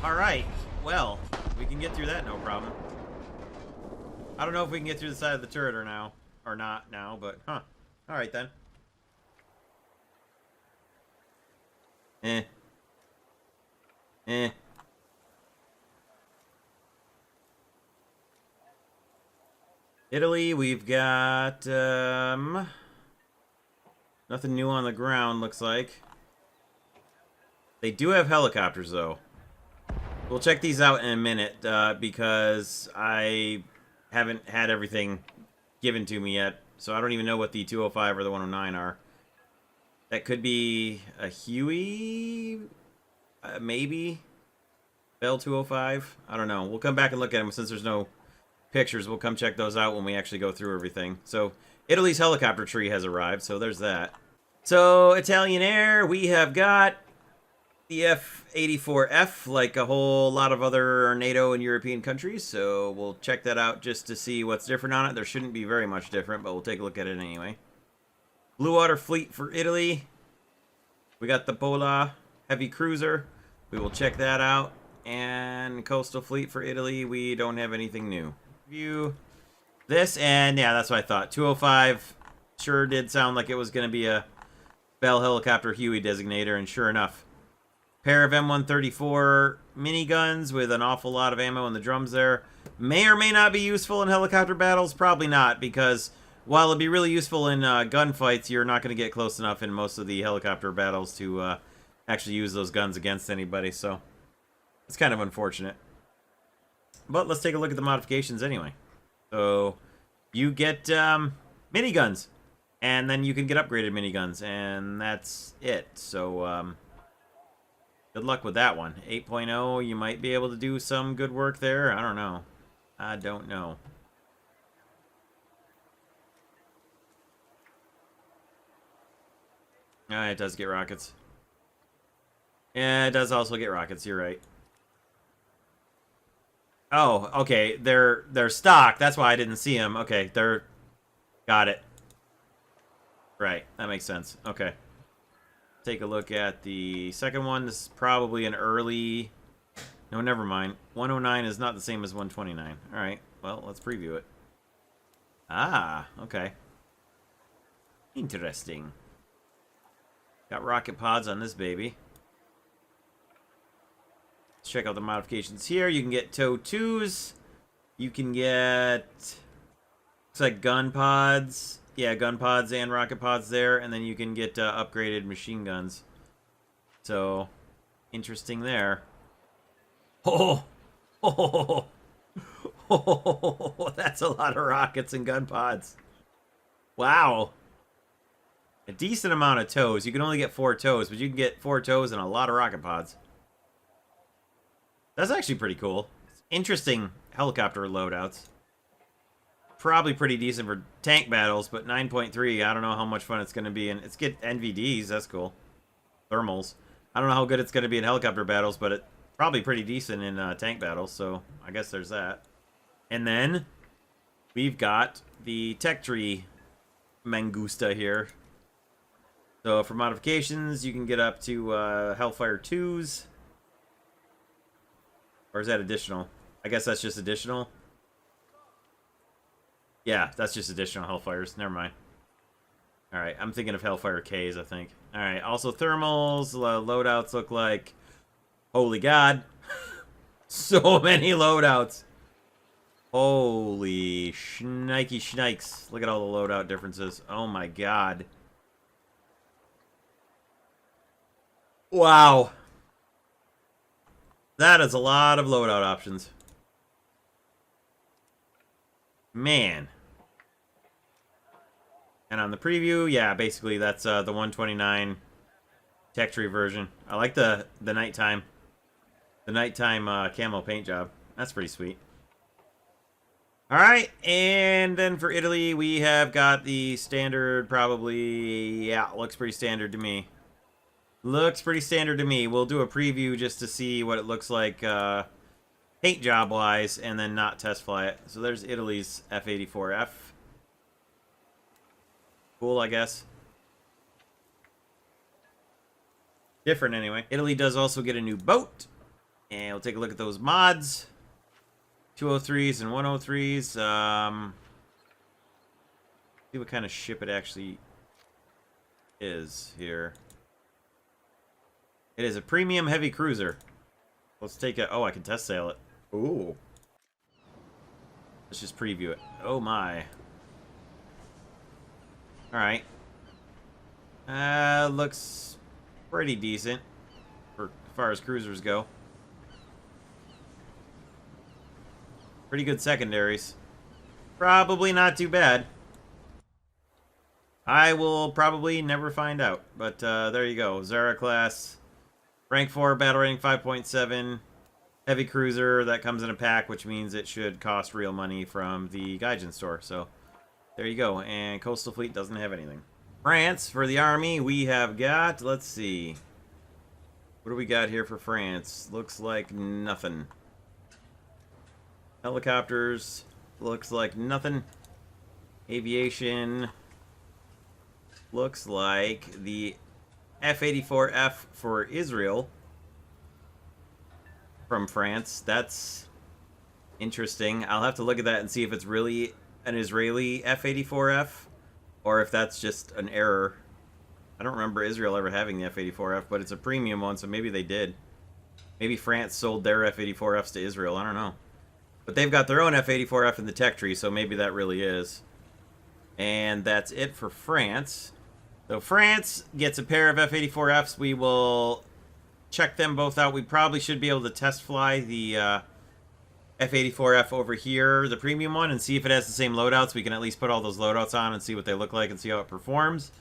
Alright, well, we can get through that, no problem. I don't know if we can get through the side of the turret or not now, but huh. Alright then. Italy, we've got nothing new on the ground, looks like. They do have helicopters, though. We'll check these out in a minute, because I haven't had everything given to me yet, so I don't even know what the 205 or the 109 are. That could be a Huey, maybe. Bell 205. I don't know. We'll come back and look at them since there's no pictures. We'll come check those out when we actually go through everything. So Italy's helicopter tree has arrived. So there's that. So Italian Air, we have got the F-84F, like a whole lot of other NATO and European countries. So we'll check that out just to see what's different on it. There shouldn't be very much different, but we'll take a look at it anyway. Blue Water Fleet for Italy. We got the Pola heavy cruiser. We will check that out. And Coastal Fleet for Italy. We don't have anything new. View this, and yeah, that's what I thought. 205 sure did sound like it was going to be a Bell helicopter Huey designator, and sure enough. Pair of M134 miniguns with an awful lot of ammo in the drums there. May or may not be useful in helicopter battles. Probably not, because while it'd be really useful in gunfights, you're not going to get close enough in most of the helicopter battles to actually use those guns against anybody, so it's kind of unfortunate. But let's take a look at the modifications anyway. So you get miniguns, and then you can get upgraded miniguns, and that's it. So good luck with that one. 8.0, you might be able to do some good work there. I don't know. I don't know. It does get rockets. Yeah, it does also get rockets. You're right. Oh, okay. They're stock. That's why I didn't see them. Okay, they're... Got it. Right, that makes sense. Okay. Take a look at the second one. This is probably an early... No, never mind. 109 is not the same as 129. Alright, well, let's preview it. Ah, okay. Interesting. Got rocket pods on this baby. Let's check out the modifications here. You can get TOW 2s. You can get... Looks like gun pods. Yeah, gun pods and rocket pods there. And then you can get upgraded machine guns. So, interesting there. Oh! Oh! Oh! That's a lot of rockets and gun pods. Wow. A decent amount of TOWs. You can only get 4 TOWs, but you can get 4 TOWs and a lot of rocket pods. That's actually pretty cool. Interesting helicopter loadouts. probably pretty decent for tank battles, but 9.3, I don't know how much fun it's going to be. And it's get NVDs, that's cool. Thermals. I don't know how good it's going to be in helicopter battles, but it's probably pretty decent in tank battles, so I guess there's that. And then we've got the tech tree Mangusta here. So for modifications, you can get up to Hellfire 2s. Or is that additional? I guess that's just additional. Yeah, that's just additional Hellfires. Never mind. Alright, I'm thinking of Hellfire Ks, I think. Alright, also thermals. Loadouts look like... Holy God. So many loadouts. Holy shnikey shnikes. Look at all the loadout differences. Oh my God. Wow. That is a lot of loadout options. Man. And on the preview, yeah, basically that's the 129 tech tree version. I like the nighttime camo paint job. That's pretty sweet. All right, and then for Italy, we have got the standard, probably, yeah, looks pretty standard to me. Looks pretty standard to me. We'll do a preview just to see what it looks like paint job-wise, and then not test fly it. So there's Italy's F-84F. Cool, I guess. Different, anyway. Italy does also get a new boat, and we'll take a look at those mods. 203s and 103s. See what kind of ship it actually is here. It is a premium heavy cruiser. Let's take it. Oh, I can test sail it. Ooh. Let's just preview it. Oh my. Alright. Looks pretty decent for as far as cruisers go. Pretty good secondaries. Probably not too bad. I will probably never find out. But there you go. Zara class. Rank 4, battle rating 5.7. Heavy cruiser. That comes in a pack, which means it should cost real money from the Gaijin store. So there you go. And Coastal Fleet doesn't have anything. France, for the Army, we have got... Let's see. What do we got here for France? Looks like nothing. Helicopters, looks like nothing. Aviation, looks like the F-84F for Israel from France. That's interesting. I'll have to look at that and see if it's really an Israeli F-84F or if that's just an error. I don't remember Israel ever having the F-84F, but it's a premium one, so maybe they did. Maybe France sold their F-84Fs to Israel. I don't know. But they've got their own F-84F in the tech tree, so maybe that really is. And that's it for France. So France gets a pair of F-84Fs. We will check them both out. We probably should be able to test fly the F-84F over here, the premium one, and see if it has the same loadouts. We can at least put all those loadouts on and see what they look like and see how it performs.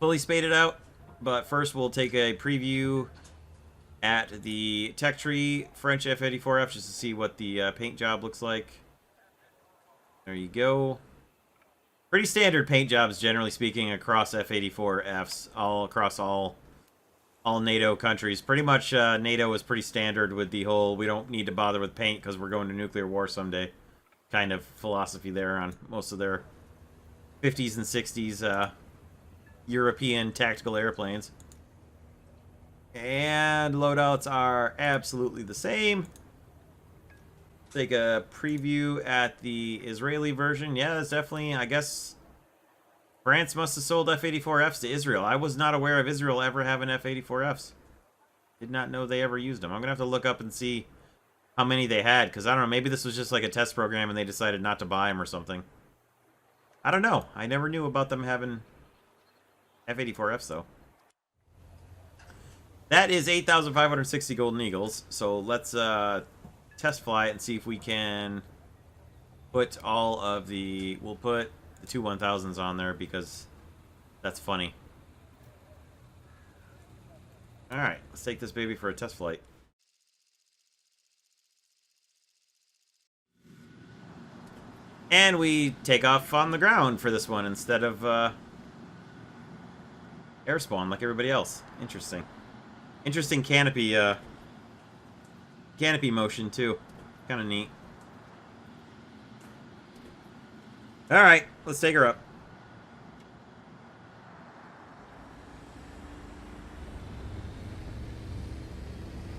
Fully spaded out. But first we'll take a preview at the tech tree French F-84F just to see what the paint job looks like. There you go. Pretty standard paint jobs, generally speaking, across F-84Fs, all across all NATO countries. Pretty much NATO is pretty standard with the whole we don't need to bother with paint because we're going to nuclear war someday kind of philosophy there on most of their 50s and 60s European tactical airplanes. And loadouts are absolutely the same. Take a preview at the Israeli version. Yeah, that's definitely, I guess, France must have sold F-84Fs to Israel. I was not aware of Israel ever having F-84Fs. Did not know they ever used them. I'm going to have to look up and see how many they had, because I don't know, maybe this was just like a test program and they decided not to buy them or something. I don't know. I never knew about them having F-84Fs, though. That is 8,560 Golden Eagles. So let's test fly it and see if we can put all of the... We'll put the two 1000s on there because that's funny. Alright, let's take this baby for a test flight. And we take off on the ground for this one instead of air spawn like everybody else. Interesting. Interesting canopy motion too. Kind of neat. All right, let's take her up.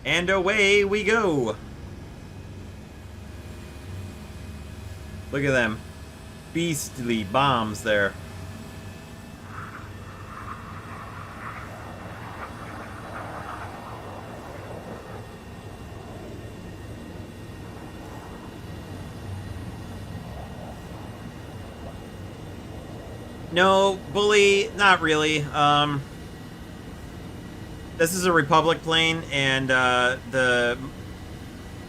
And away we go. Look at them beastly bombs there. No, bully, not really. This is a Republic plane, and the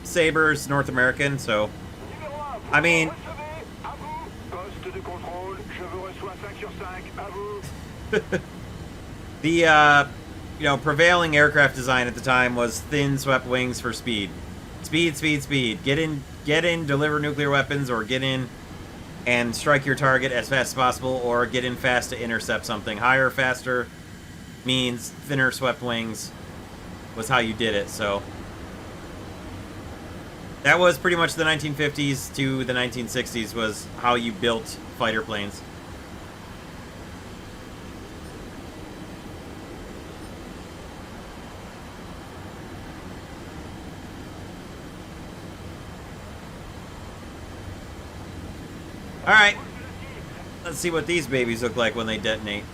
Saber's North American, so I mean, the prevailing aircraft design at the time was thin swept wings for speed. Speed, speed, speed. Get in, deliver nuclear weapons, or get in and strike your target as fast as possible, or get in fast to intercept something. Higher, faster means thinner swept wings was how you did it, so that was pretty much the 1950s to the 1960s was how you built fighter planes. Alright, let's see what these babies look like when they detonate.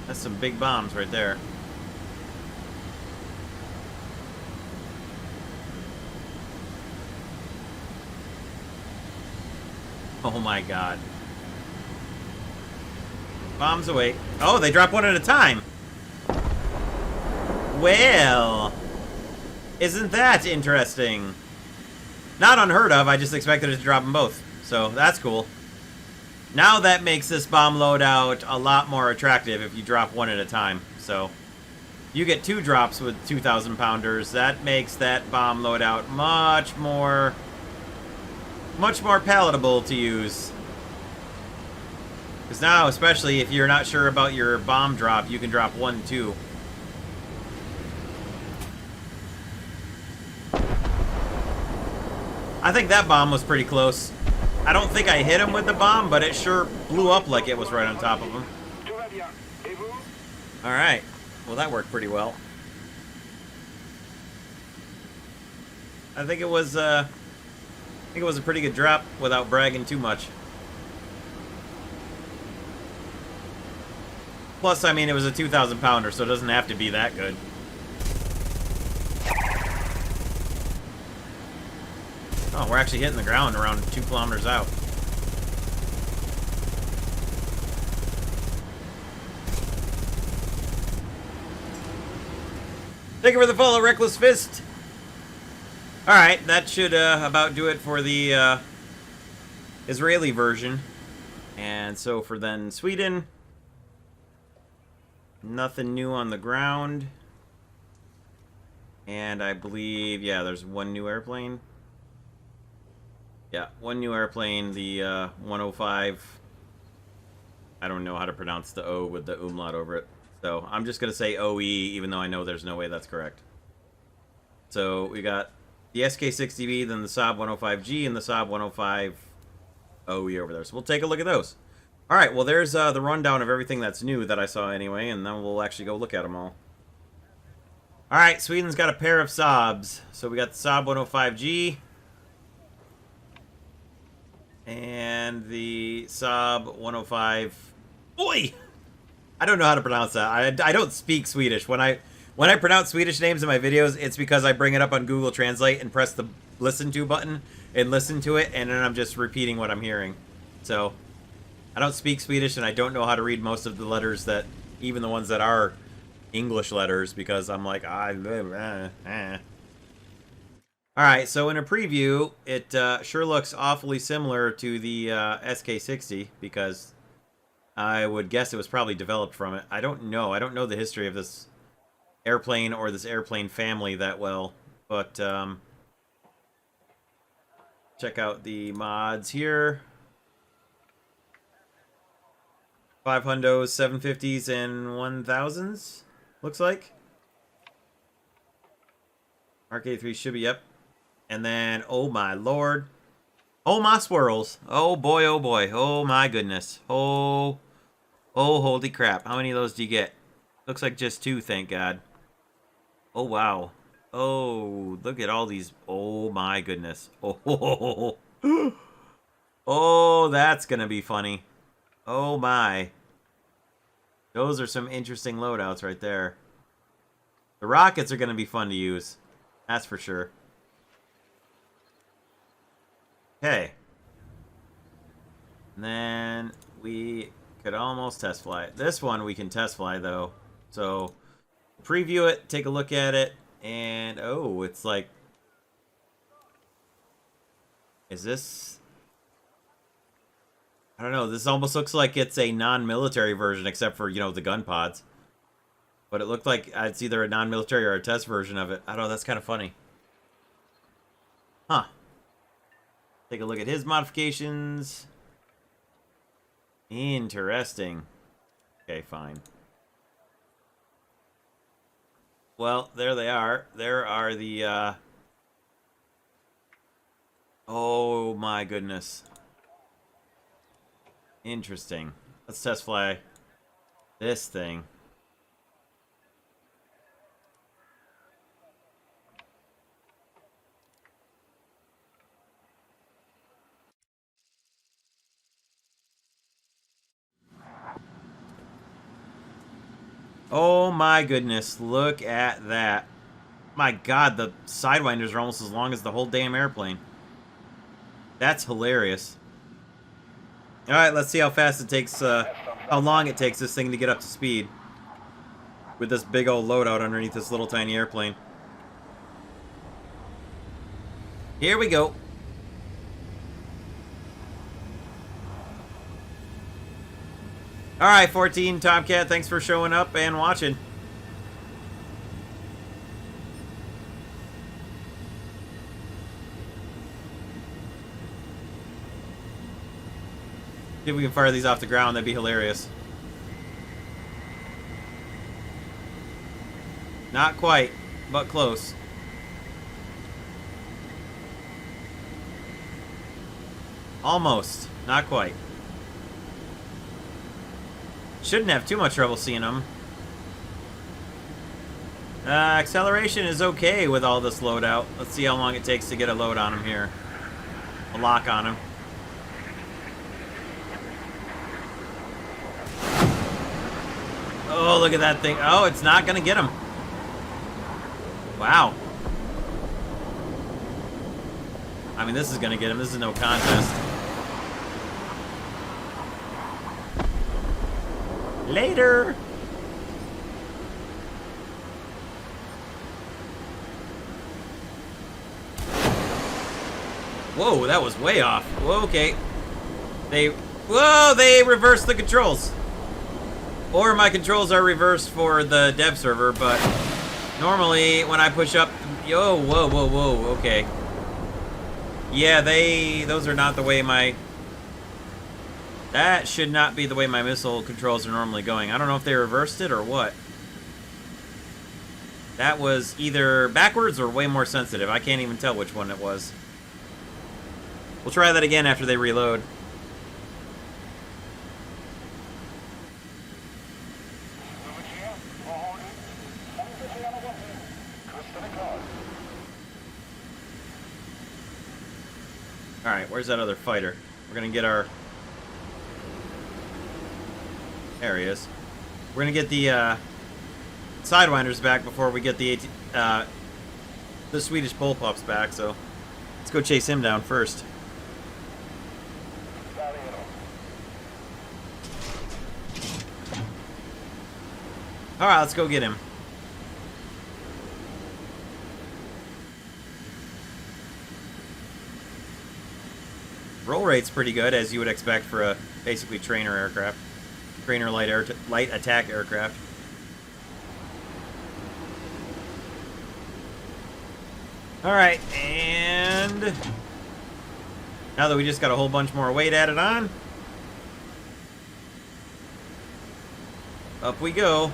That's some big bombs right there. Oh my god. Bombs away. Oh, they drop one at a time. Well, isn't that interesting? Not unheard of, I just expected it to drop them both. So, that's cool. Now that makes this bomb loadout a lot more attractive if you drop one at a time. So, you get 2 drops with 2,000 pounders. That makes that bomb loadout much more palatable to use. Because now, especially if you're not sure about your bomb drop, you can drop 1, 2. I think that bomb was pretty close. I don't think I hit him with the bomb, but it sure blew up like it was right on top of him. Alright. Well, that worked pretty well. I think it was a pretty good drop without bragging too much. Plus, I mean, it was a 2,000 pounder, so it doesn't have to be that good. Oh, we're actually hitting the ground around 2 kilometers out. Take it for the follow, Reckless Fist. Alright, that should about do it for the Israeli version. And so for then Sweden, nothing new on the ground. And I believe, yeah, there's 1 new airplane. Yeah, 1 new airplane, the 105. I don't know how to pronounce the O with the umlaut over it. So I'm just going to say OE, even though I know there's no way that's correct. So we got the SK-60B, then the Saab 105G, and the Saab 105 OE over there. So we'll take a look at those. All right, well, there's the rundown of everything that's new that I saw anyway, and then we'll actually go look at them all. All right, Sweden's got a pair of Saabs. So we got the Saab 105G. And the Saab 105... Oi! I don't know how to pronounce that. I don't speak Swedish. When I pronounce Swedish names in my videos, it's because I bring it up on Google Translate and press the listen to button and listen to it, and then I'm just repeating what I'm hearing. So, I don't speak Swedish, and I don't know how to read most of the letters that, even the ones that are English letters, because I'm like, Alright, so in a preview, it sure looks awfully similar to the SK-60, because I would guess it was probably developed from it. I don't know. I don't know the history of this airplane or this airplane family that well, but check out the mods here. 500s, 750s, and 1000s. Looks like. Mark 83 should be, yep. And then, oh my lord. Oh my swirls. Oh boy, oh boy. Oh my goodness. Oh holy crap. How many of those do you get? Looks like just 2, thank God. Oh wow. Oh, look at all these. Oh my goodness. Oh, oh, that's gonna be funny. Oh my. Those are some interesting loadouts right there. The rockets are gonna be fun to use. That's for sure. Okay. And then we could almost test fly it. This one we can test fly though. So preview it, take a look at it, and oh, it's like, is this, I don't know, this almost looks like it's a non-military version except for, you know, the gun pods. But it looked like it's either a non-military or a test version of it. I don't know, that's kind of funny. Huh. Take a look at his modifications. Interesting. Okay, fine. Well, there they are. There are the, oh my goodness. Interesting. Let's test fly this thing. Oh my goodness, look at that. My God, the sidewinders are almost as long as the whole damn airplane. That's hilarious. Alright, let's see how fast it takes, how long it takes this thing to get up to speed. With this big old loadout underneath this little tiny airplane. Here we go. Alright, 14 Tomcat, thanks for showing up and watching. See if we can fire these off the ground, that'd be hilarious. Not quite, but close. Almost, not quite. Shouldn't have too much trouble seeing them. Acceleration is okay with all this loadout. Let's see how long it takes to get a load on him here. A lock on him. Oh, look at that thing. Oh, it's not going to get him. Wow. I mean, this is going to get him. This is no contest. Later. Whoa, that was way off. Whoa, okay. They reversed the controls. Or my controls are reversed for the dev server, but normally when I push up, yo, whoa, okay. Yeah, those are not the way that should not be the way my missile controls are normally going. I don't know if they reversed it or what. That was either backwards or way more sensitive. I can't even tell which one it was. We'll try that again after they reload. Alright, where's that other fighter? We're gonna get our... There he is. We're gonna get the Sidewinders back before we get the Swedish bullpups back, so let's go chase him down first. Alright, let's go get him. Roll rate's pretty good, as you would expect for a basically trainer aircraft. Trainer light attack aircraft. Alright, and Now that we just got a whole bunch more weight added on. Up we go.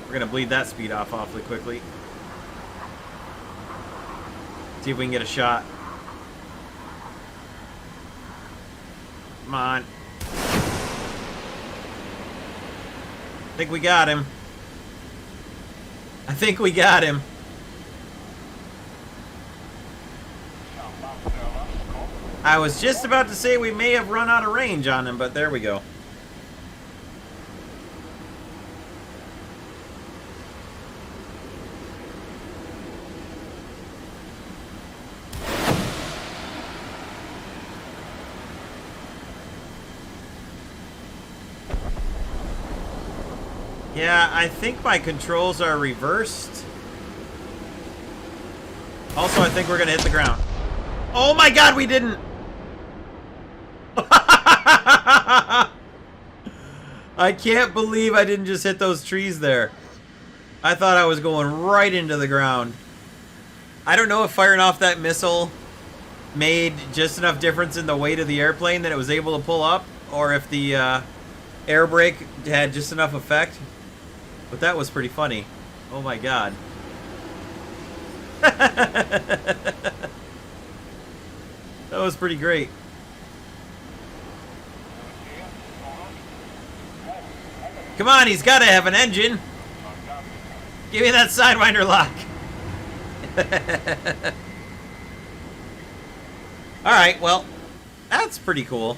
We're gonna bleed that speed off awfully quickly. See if we can get a shot. Come on. I think we got him. I think we got him. I was just about to say we may have run out of range on him, but there we go. Yeah, I think my controls are reversed. Also, I think we're gonna hit the ground. Oh my god, we didn't! I can't believe I didn't just hit those trees there. I thought I was going right into the ground. I don't know if firing off that missile made just enough difference in the weight of the airplane that it was able to pull up, or if the air brake had just enough effect. But that was pretty funny. Oh my god. That was pretty great. Come on, he's got to have an engine. Give me that Sidewinder lock. Alright, well, that's pretty cool.